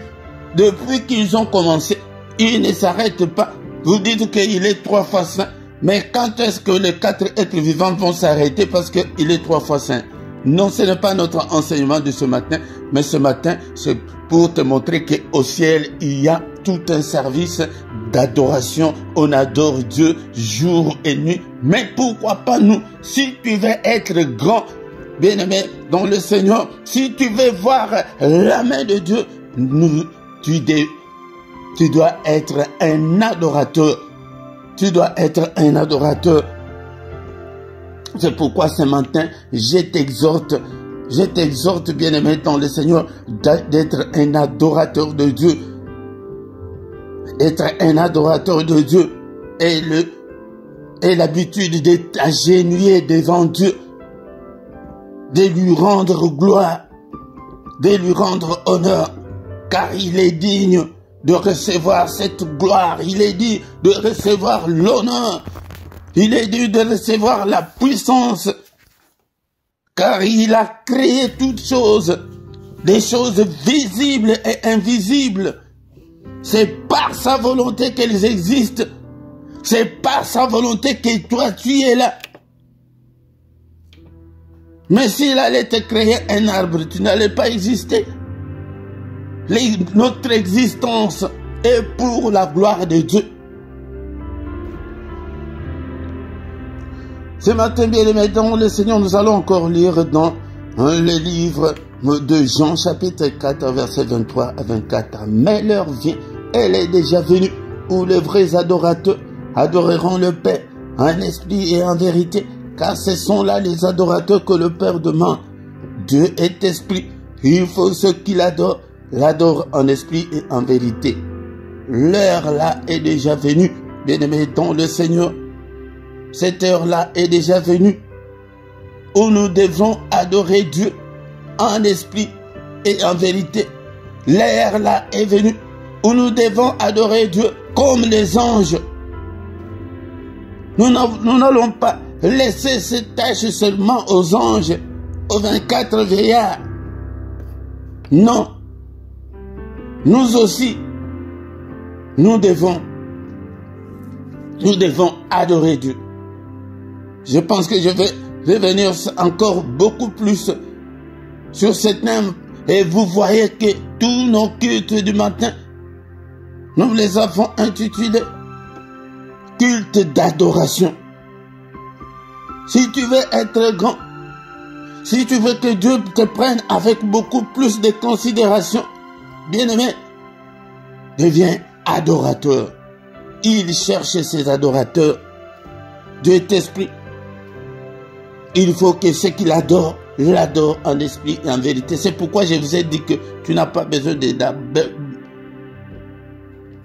Depuis qu'ils ont commencé, ils ne s'arrêtent pas. Vous dites qu'il est 3 fois saint, mais quand est-ce que les 4 êtres vivants vont s'arrêter parce qu'il est 3 fois saint? Non, ce n'est pas notre enseignement de ce matin, mais ce matin, c'est pour te montrer qu'au ciel, il y a tout un service d'adoration. On adore Dieu jour et nuit. Mais pourquoi pas nous? Si tu veux être grand, bien-aimé, dans le Seigneur, si tu veux voir la main de Dieu, tu dois être un adorateur. Tu dois être un adorateur. C'est pourquoi ce matin, je t'exhorte, bien-aimé dans le Seigneur, d'être un adorateur de Dieu. Être un adorateur de Dieu et l'habitude de t'agenouiller devant Dieu, de lui rendre gloire, de lui rendre honneur, car il est digne de recevoir cette gloire, il est dit de recevoir l'honneur, il est dit de recevoir la puissance, car il a créé toutes choses, des choses visibles et invisibles. C'est par sa volonté qu'elles existent. C'est par sa volonté que toi, tu es là. Mais s'il allait te créer un arbre, tu n'allais pas exister. Notre existence est pour la gloire de Dieu. Ce matin, bien-aimés, dans le Seigneur, nous allons encore lire dans le livre de Jean, chapitre 4, verset 23 à 24. Mais l'heure vient, elle est déjà venue, où les vrais adorateurs adoreront le Père en esprit et en vérité, car ce sont là les adorateurs que le Père demande. Dieu est esprit. Il faut ceux qui l'adorent en esprit et en vérité. L'heure là est déjà venue, bien-aimés dans le Seigneur. Cette heure-là est déjà venue où nous devons adorer Dieu en esprit et en vérité. L'heure là est venue où nous devons adorer Dieu comme les anges. Nous n'allons pas laisser cette tâche seulement aux anges, aux 24 vieillards. Non. Nous aussi, nous devons adorer Dieu. Je pense que je vais venir encore beaucoup plus sur ce thème. Et vous voyez que tous nos cultes du matin, nous les avons intitulés culte d'adoration. Si tu veux être grand, si tu veux que Dieu te prenne avec beaucoup plus de considération, bien-aimé, deviens adorateur. Il cherche ses adorateurs. Dieu est esprit. Il faut que ceux qui l'adorent, l'adorent en esprit et en vérité. C'est pourquoi je vous ai dit que tu n'as pas besoin de la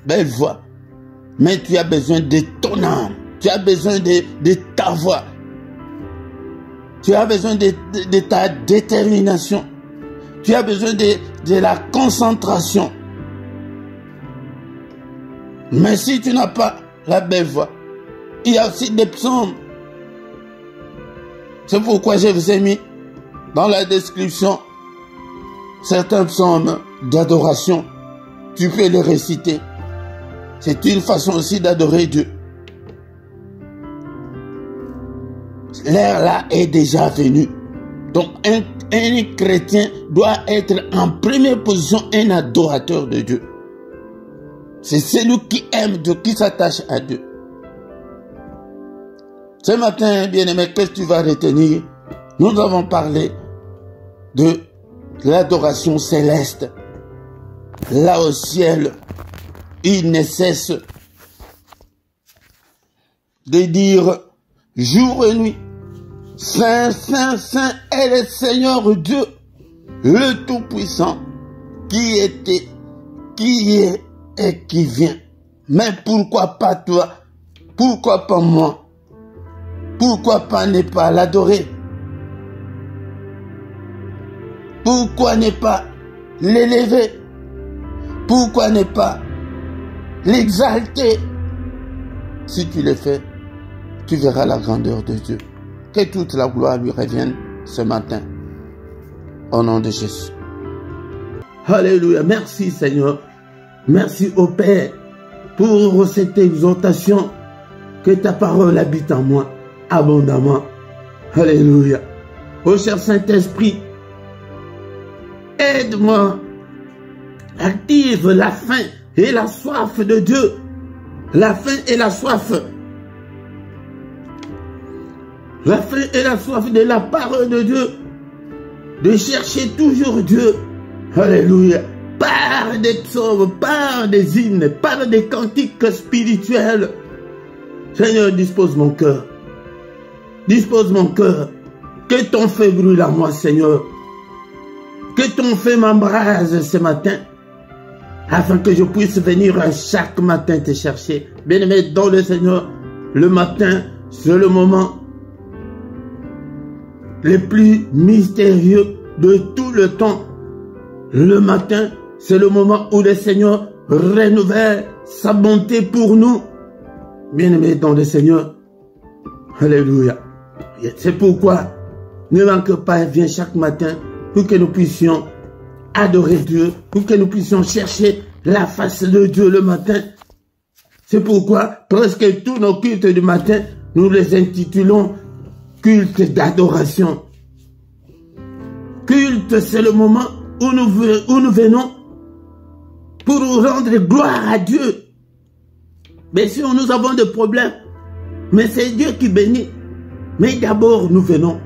belle voix, mais tu as besoin de ton âme. Tu as besoin de ta voix. Tu as besoin de ta détermination. Tu as besoin de la concentration. Mais si tu n'as pas la belle voix, il y a aussi des psaumes. C'est pourquoi je vous ai mis dans la description certains psaumes d'adoration. Tu peux les réciter. C'est une façon aussi d'adorer Dieu. L'heure là est déjà venue. Donc un chrétien doit être en première position un adorateur de Dieu. C'est celui qui aime Dieu, qui s'attache à Dieu. Ce matin, bien-aimé, qu'est-ce que tu vas retenir? Nous avons parlé de l'adoration céleste. Là au ciel, il ne cesse de dire jour et nuit, Saint, Saint, Saint est le Seigneur Dieu, le Tout-Puissant, qui était, qui est et qui vient. Mais pourquoi pas toi? Pourquoi pas moi? Pourquoi pas ne pas l'adorer? Pourquoi ne pas l'élever? Pourquoi ne pas l'exalter? Si tu le fais, tu verras la grandeur de Dieu. Que toute la gloire lui revienne ce matin. Au nom de Jésus. Alléluia. Merci Seigneur. Merci au Père pour cette exhortation. Que ta parole habite en moi abondamment. Alléluia. Ô cher Saint-Esprit, aide-moi. Active la faim et la soif de Dieu. La faim et la soif. La faim et la soif de la parole de Dieu. De chercher toujours Dieu. Alléluia. Par des psaumes, par des hymnes, par des cantiques spirituels. Seigneur, dispose mon cœur. Dispose mon cœur. Que ton feu brûle à moi, Seigneur. Que ton feu m'embrase ce matin. Afin que je puisse venir chaque matin te chercher. Bien-aimé dans le Seigneur, le matin, c'est le moment le plus mystérieux de tout le temps. Le matin, c'est le moment où le Seigneur renouvelle sa bonté pour nous. Bien-aimés dans le Seigneur, alléluia. C'est pourquoi ne manque pas, viens chaque matin pour que nous puissions adorer Dieu, pour que nous puissions chercher la face de Dieu le matin. C'est pourquoi presque tous nos cultes du matin, nous les intitulons culte d'adoration. Culte, c'est le moment où nous venons pour rendre gloire à Dieu. Bien sûr, nous avons des problèmes, mais c'est Dieu qui bénit. Mais d'abord, nous venons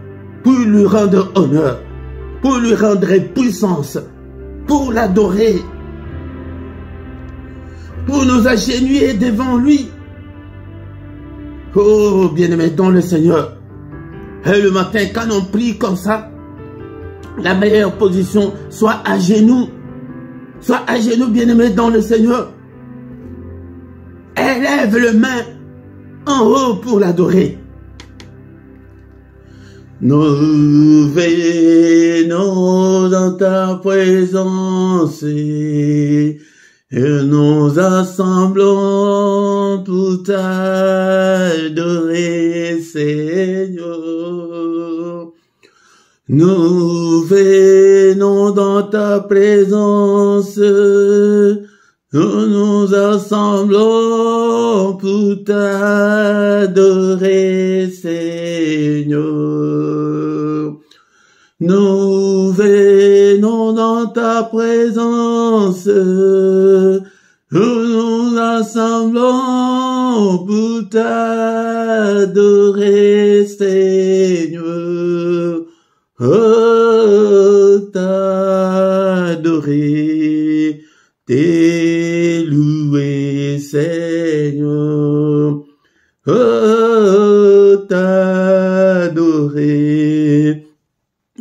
pour lui rendre honneur, pour lui rendre puissance, pour l'adorer, pour nous agenouiller devant lui. Oh, bien-aimé dans le Seigneur. Et le matin, quand on prie comme ça, la meilleure position, soit à genoux. Soit à genoux, bien-aimé dans le Seigneur. Élève le main en haut pour l'adorer. Nous venons dans ta présence et nous assemblons pour t'adorer, Seigneur. Nous venons dans ta présence, nous nous assemblons pour t'adorer, Seigneur. Nous venons dans ta présence, nous nous assemblons pour t'adorer, Seigneur. Oh, t'adorer, t'élouer, Seigneur. Oh, t'adorer,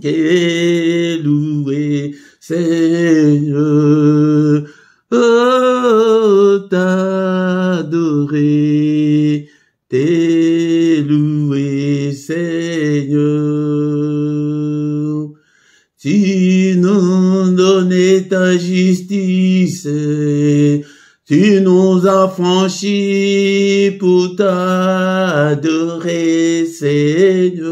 t'élouer, Seigneur. Oh, t'adorer, t'élouer, Seigneur. Tu nous donnais ta justice, tu nous as franchis pour t'adorer, Seigneur.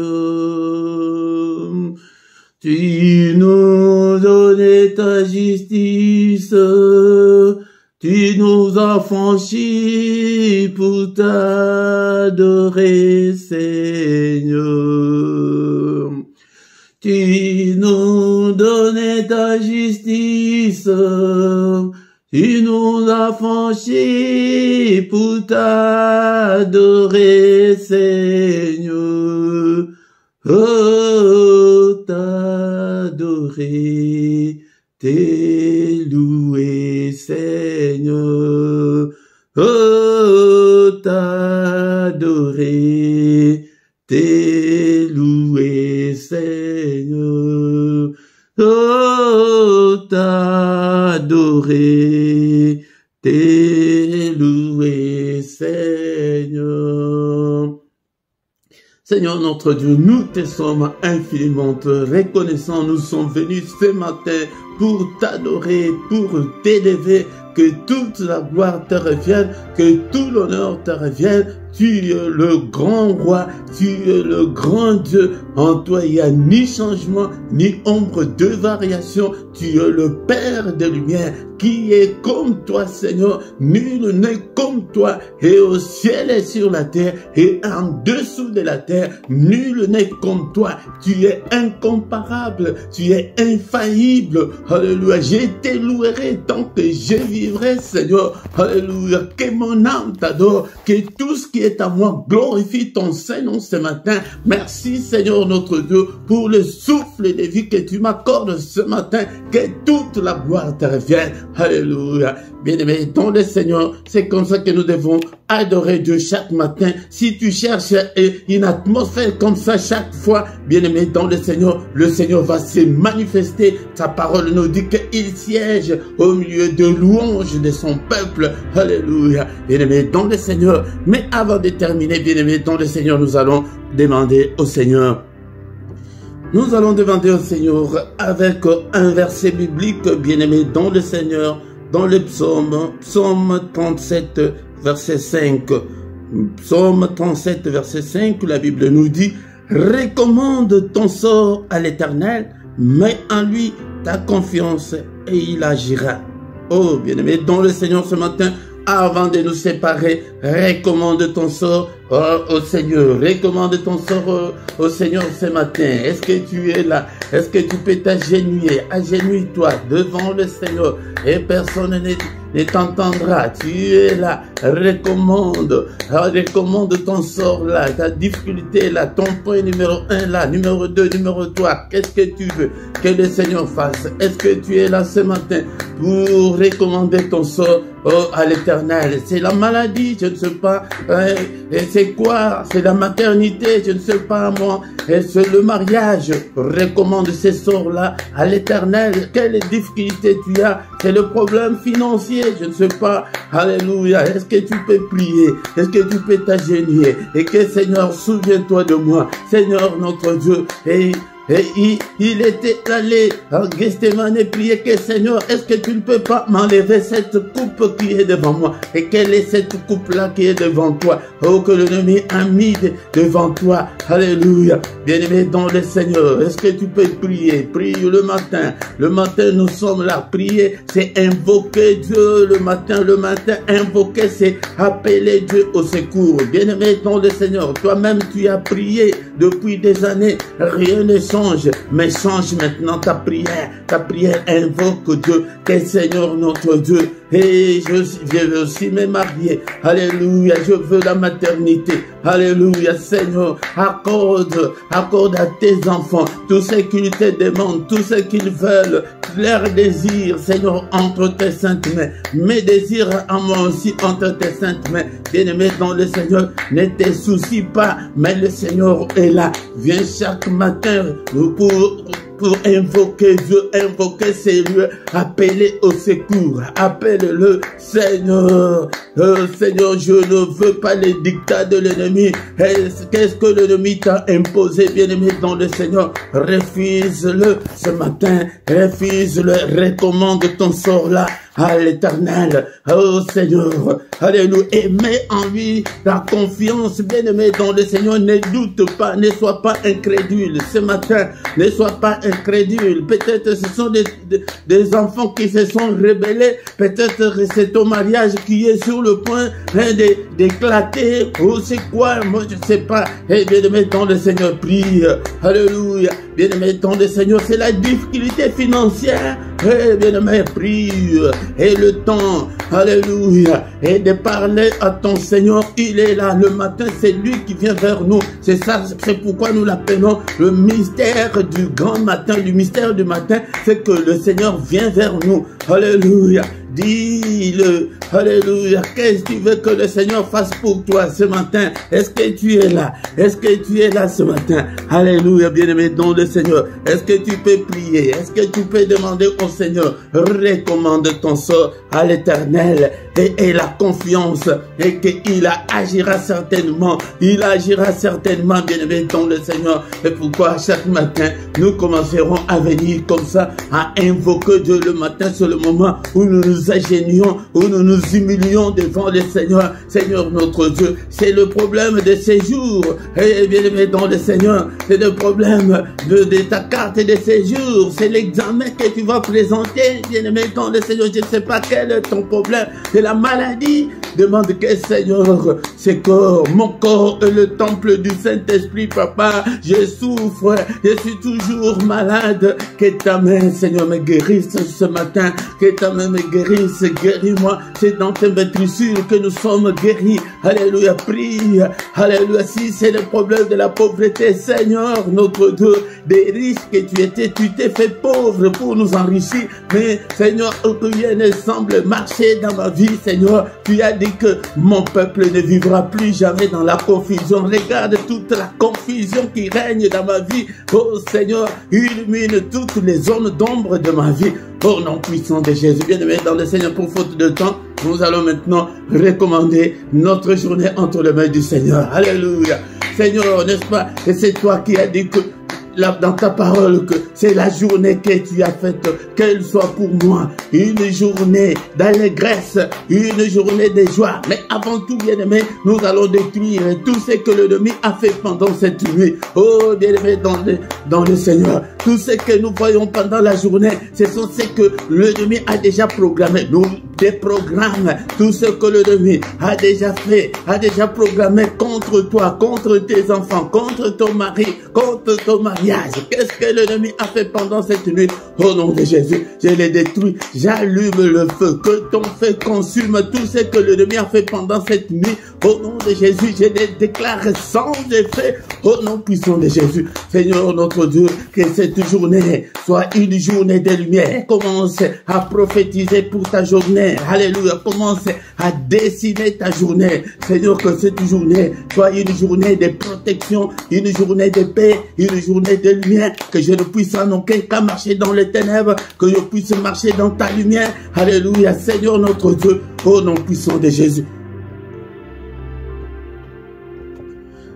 Tu nous donnais ta justice, tu nous as franchis pour t'adorer, Seigneur. Tu nous donnais ta justice, tu nous as franchis pour t'adorer, Seigneur. Oh, t'adorer, t'élouer, Seigneur. Oh, t'adorer, t'élouer, Seigneur. Oh, t'adorer, t'élouer, Seigneur. Seigneur notre Dieu, nous te sommes infiniment reconnaissants. Nous sommes venus ce matin pour t'adorer, pour t'élever, que toute la gloire te revienne, que tout l'honneur te revienne. Tu es le grand roi, tu es le grand Dieu. En toi, il n'y a ni changement, ni ombre de variation. Tu es le Père de lumière, qui est comme toi, Seigneur. Nul n'est comme toi, et au ciel et sur la terre, et en dessous de la terre, nul n'est comme toi. Tu es incomparable, tu es infaillible. Alléluia, je t'élouerai tant que je vivrai, Seigneur. Alléluia, que mon âme t'adore, que tout ce qui est à moi glorifie ton Saint-Nom ce matin. Merci, Seigneur notre Dieu, pour le souffle de vie que tu m'accordes ce matin. Que toute la gloire te revienne. Alléluia. Bien-aimé, dans le Seigneur, c'est comme ça que nous devons adorer Dieu chaque matin. Si tu cherches une atmosphère comme ça chaque fois, bien-aimé, dans le Seigneur va se manifester. Sa parole nous dit qu'il siège au milieu de louanges de son peuple. Alléluia. Bien-aimé, dans le Seigneur. Mais avant de terminer, bien-aimé, dans le Seigneur, nous allons demander au Seigneur. Nous allons demander au Seigneur avec un verset biblique, bien-aimé, dans le Seigneur, dans le psaume 37, verset 5. Psaume 37, verset 5, la Bible nous dit « Recommande ton sort à l'Éternel, mets en lui ta confiance et il agira. » Oh, bien-aimé, dans le Seigneur ce matin, avant de nous séparer, recommande ton sort au Seigneur. Recommande ton sort au Seigneur ce matin. Est-ce que tu es là? Est-ce que tu peux t'agenouiller? Agenouille-toi devant le Seigneur et personne ne t'entendra. Tu es là. Recommande ton sort là, ta difficulté là, ton point numéro 1 là, numéro 2, numéro 3. Qu'est-ce que tu veux que le Seigneur fasse? Est-ce que tu es là ce matin pour recommander ton sort à l'Éternel? C'est la maladie, je ne sais pas. C'est quoi? C'est la maternité, je ne sais pas moi. Et c'est le mariage. Recommande ces sorts-là à l'Éternel. Quelle difficulté tu as? C'est le problème financier, je ne sais pas. Alléluia. Est-ce que tu peux prier? Est-ce que tu peux t'agenouiller? Et que Seigneur, souviens-toi de moi. Seigneur notre Dieu. Et il était allé en Gethsémane et prier que Seigneur, est-ce que tu ne peux pas m'enlever cette coupe qui est devant moi? Et quelle est cette coupe-là qui est devant toi? Oh, que l'ennemi a mis devant toi. Alléluia. Bien-aimé dans le Seigneur, est-ce que tu peux prier? Prie le matin. Le matin, nous sommes là. Prier, c'est invoquer Dieu le matin. Le matin, invoquer, c'est appeler Dieu au secours. Bien-aimé dans le Seigneur, toi-même, tu as prié depuis des années. Rien ne change. Mais change maintenant ta prière. Ta prière invoque Dieu, que Seigneur notre Dieu. Et je veux aussi me marier. Alléluia, je veux la maternité. Alléluia, Seigneur, accorde à tes enfants tout ce qu'ils te demandent, tout ce qu'ils veulent, leurs désirs, Seigneur, entre tes saintes mains. Mes désirs à moi aussi entre tes saintes mains. Bien-aimé dans le Seigneur, ne te soucie pas, mais le Seigneur est là. Viens chaque matin pour invoquer Dieu, invoquer ses lieux, appeler au secours, appelle-le Seigneur. Seigneur, je ne veux pas les dictats de l'ennemi. Qu'est-ce que l'ennemi t'a imposé, bien-aimé dans le Seigneur? Refuse-le ce matin, refuse-le, recommande ton sort là à l'Éternel. Oh Seigneur, alléluia, et mets en lui la confiance, bien-aimé dans le Seigneur. Ne doute pas, ne sois pas incrédule ce matin, ne sois pas incrédule. Peut-être ce sont des enfants qui se sont rebellés, peut-être c'est ton mariage qui est sur le point d'éclater, ou c'est quoi, moi je ne sais pas. Et bien-aimé dans le Seigneur, prie, alléluia, bien-aimé dans le Seigneur, c'est la difficulté financière. Et bien-aimé, prie, et le temps, alléluia, et de parler à ton Seigneur. Il est là le matin, c'est lui qui vient vers nous. C'est ça, c'est pourquoi nous l'appelons le mystère du grand matin. Le mystère du matin, c'est que le Seigneur vient vers nous. Alléluia. Dis-le, alléluia, qu'est-ce que tu veux que le Seigneur fasse pour toi ce matin? Est-ce que tu es là? Est-ce que tu es là ce matin? Alléluia, bien-aimé dans le Seigneur. Est-ce que tu peux prier? Est-ce que tu peux demander au Seigneur? Recommande ton sort à l'Éternel et la confiance et qu'il agira certainement. Il agira certainement, bien-aimé dans le Seigneur. Et pourquoi chaque matin, nous commencerons à venir comme ça, à invoquer Dieu le matin, c'est le moment où nous nous agenouillons, où nous nous humilions devant le Seigneur. Seigneur notre Dieu, c'est le problème de ces jours. Et bien aimé dans le Seigneur, c'est le problème de ta carte de séjour. C'est l'examen que tu vas présenter, bien aimé dans le Seigneur. Je ne sais pas quel est ton problème. C'est la maladie. Demande que Seigneur, c'est corps, mon corps est le temple du Saint-Esprit, papa. Je souffre, je suis toujours malade. Que ta main, Seigneur, me guérisse ce matin. Que ta main me guérisse, guéris-moi. C'est dans tes maîtrissures que nous sommes guéris. Alléluia, prie. Alléluia, si c'est le problème de la pauvreté, Seigneur, notre Dieu, des riches que tu étais, tu t'es fait pauvre pour nous enrichir. Mais Seigneur, rien ne semble marcher dans ma vie, Seigneur. Tu as dit que mon peuple ne vivra plus jamais dans la confusion. Regarde toute la confusion qui règne dans ma vie. Oh Seigneur, illumine toutes les zones d'ombre de ma vie. Au nom puissant de Jésus, bien-aimé dans le Seigneur, pour faute de temps, nous allons maintenant recommander notre journée entre les mains du Seigneur. Alléluia. Seigneur, n'est-ce pas? Et c'est toi qui as dit que dans ta parole que c'est la journée que tu as faite, qu'elle soit pour moi une journée d'allégresse, une journée de joie. Mais avant tout, bien-aimé, nous allons détruire tout ce que l'ennemi a fait pendant cette nuit. Oh, bien-aimé, dans le Seigneur, tout ce que nous voyons pendant la journée, ce sont ce que l'ennemi a déjà programmé. Nous déprogrammons tout ce que l'ennemi a déjà fait, a déjà programmé contre toi, contre tes enfants, contre ton mari, contre ton mariage. Qu'est-ce que l'ennemi a fait pendant cette nuit? Au nom de Jésus, je les détruis. J'allume le feu. Que ton feu consume tout ce que l'ennemi a fait pendant cette nuit. Au nom de Jésus, je les déclare sans effet. Au nom puissant de Jésus. Seigneur notre Dieu, que cette journée soit une journée de lumière. Commence à prophétiser pour ta journée. Alléluia. Commence à dessiner ta journée. Seigneur, que cette journée soit une journée de protection, une journée de paix, une journée de lumière. Que je ne puisse en aucun cas marcher dans les ténèbres, que je puisse marcher dans ta lumière. Alléluia. Seigneur notre Dieu, au nom puissant de Jésus.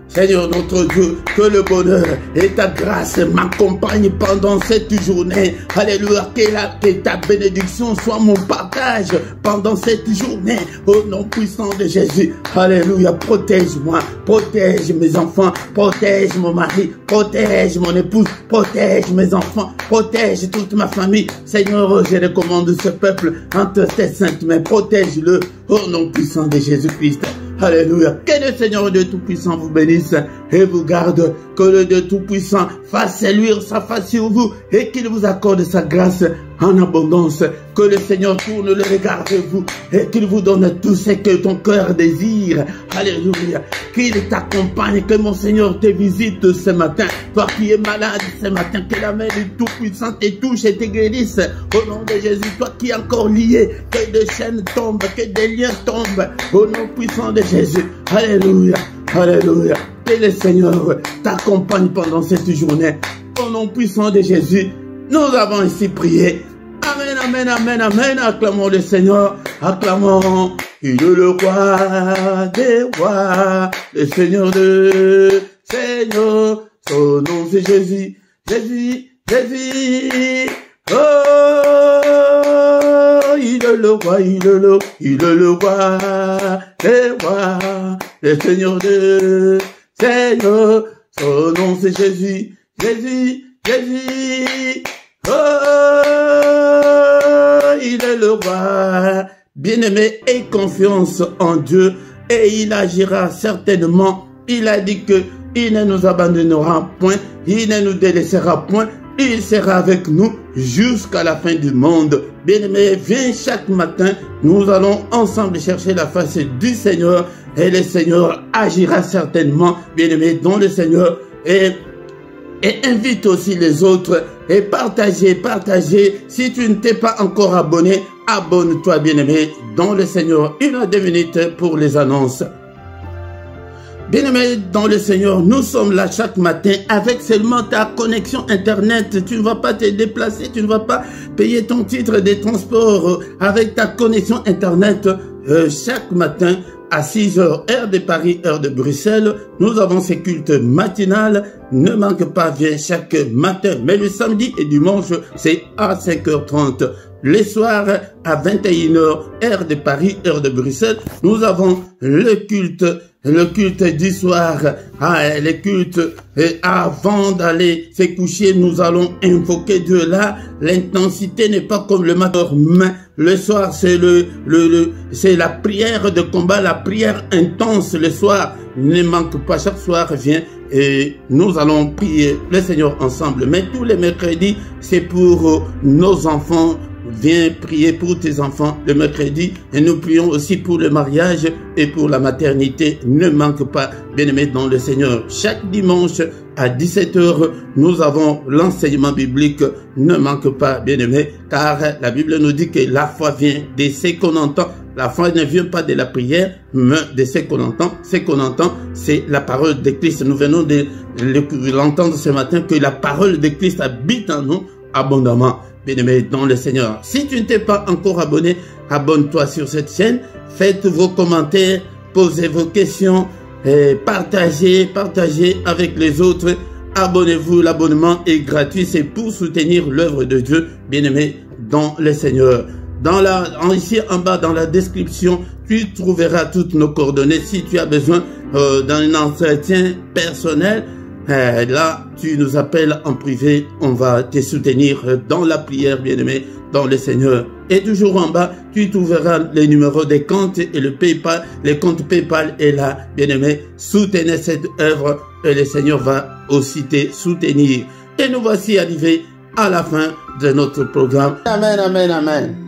Seigneur notre Dieu, que le bonheur et ta grâce m'accompagnent pendant cette journée. Alléluia, que ta bénédiction soit mon partage pendant cette journée. Au nom puissant de Jésus. Alléluia, protège-moi, protège mes enfants, protège mon mari, protège mon épouse, protège mes enfants, protège toute ma famille. Seigneur, je recommande ce peuple entre tes saintes mains. Protège-le au nom puissant de Jésus-Christ. Alléluia. Que le Seigneur Dieu Tout-Puissant vous bénisse et vous garde. Que le Dieu Tout-Puissant fasse luire sa face sur vous et qu'il vous accorde sa grâce en abondance. Que le Seigneur tourne le regard de vous et qu'il vous donne tout ce que ton cœur désire. Alléluia. Qu'il t'accompagne, que mon Seigneur te visite ce matin. Toi qui es malade ce matin, que la main du Tout-Puissant te touche et te guérisse. Au nom de Jésus, toi qui es encore lié, que des chaînes tombent, que des liens tombent. Au nom puissant de Jésus. Alléluia. Alléluia. Que le Seigneur t'accompagne pendant cette journée. Au nom puissant de Jésus, nous avons ainsi prié. Amen, amen, amen, amen. Acclamons le Seigneur. Acclamons. Il est le roi des rois, le Seigneur de Seigneur. Son nom c'est Jésus. Jésus, Jésus. Oh, il est le roi, il est le roi des rois, le Seigneur de Seigneur. Son nom c'est Jésus. Jésus, Jésus. Oh, il est le roi. Bien-aimé, aie confiance en Dieu et il agira certainement. Il a dit que il ne nous abandonnera point, il ne nous délaissera point, il sera avec nous jusqu'à la fin du monde. Bien-aimé, viens chaque matin, nous allons ensemble chercher la face du Seigneur et le Seigneur agira certainement, bien-aimé, dans le Seigneur et invite aussi les autres et partagez. Si tu ne t'es pas encore abonné, abonne-toi bien-aimé dans le Seigneur. 1 à 2 minutes pour les annonces. Bien-aimé dans le Seigneur, nous sommes là chaque matin avec seulement ta connexion Internet. Tu ne vas pas te déplacer, tu ne vas pas payer ton titre de transport avec ta connexion Internet. Chaque matin à 6 h, heure de Paris, heure de Bruxelles, nous avons ces cultes matinales. Ne manque pas, viens chaque matin. Mais le samedi et dimanche, c'est à 5h30. Les soirs, à 21 h, heure de Paris, heure de Bruxelles, nous avons le culte du soir, le culte, et avant d'aller se coucher, nous allons invoquer Dieu. Là, l'intensité n'est pas comme le matin, mais le soir, c'est c'est la prière de combat, la prière intense le soir. Ne manque pas, chaque soir, viens et nous allons prier le Seigneur ensemble. Mais tous les mercredis, c'est pour nos enfants. Viens prier pour tes enfants le mercredi et nous prions aussi pour le mariage et pour la maternité. Ne manque pas, bien-aimés dans le Seigneur. Chaque dimanche à 17 h, nous avons l'enseignement biblique. Ne manque pas, bien-aimés, car la Bible nous dit que la foi vient de ce qu'on entend. La foi ne vient pas de la prière, mais de ce qu'on entend. Ce qu'on entend, c'est la parole de Christ. Nous venons de l'entendre ce matin que la parole de Christ habite en nous abondamment. Bien-aimé dans le Seigneur. Si tu ne t'es pas encore abonné, abonne-toi sur cette chaîne. Faites vos commentaires, posez vos questions, partagez avec les autres. abonnez-vous. L'abonnement est gratuit. C'est pour soutenir l'œuvre de Dieu, bien-aimé dans le Seigneur. Ici en bas, dans la description, tu trouveras toutes nos coordonnées. Si tu as besoin d'un entretien personnel, là, tu nous appelles en privé. On va te soutenir dans la prière, bien-aimé dans le Seigneur. Et toujours en bas, tu trouveras les numéros des comptes et le PayPal. Les comptes PayPal est là, bien-aimé. Soutenez cette œuvre et le Seigneur va aussi te soutenir. Et nous voici arrivés à la fin de notre programme. Amen, amen, amen.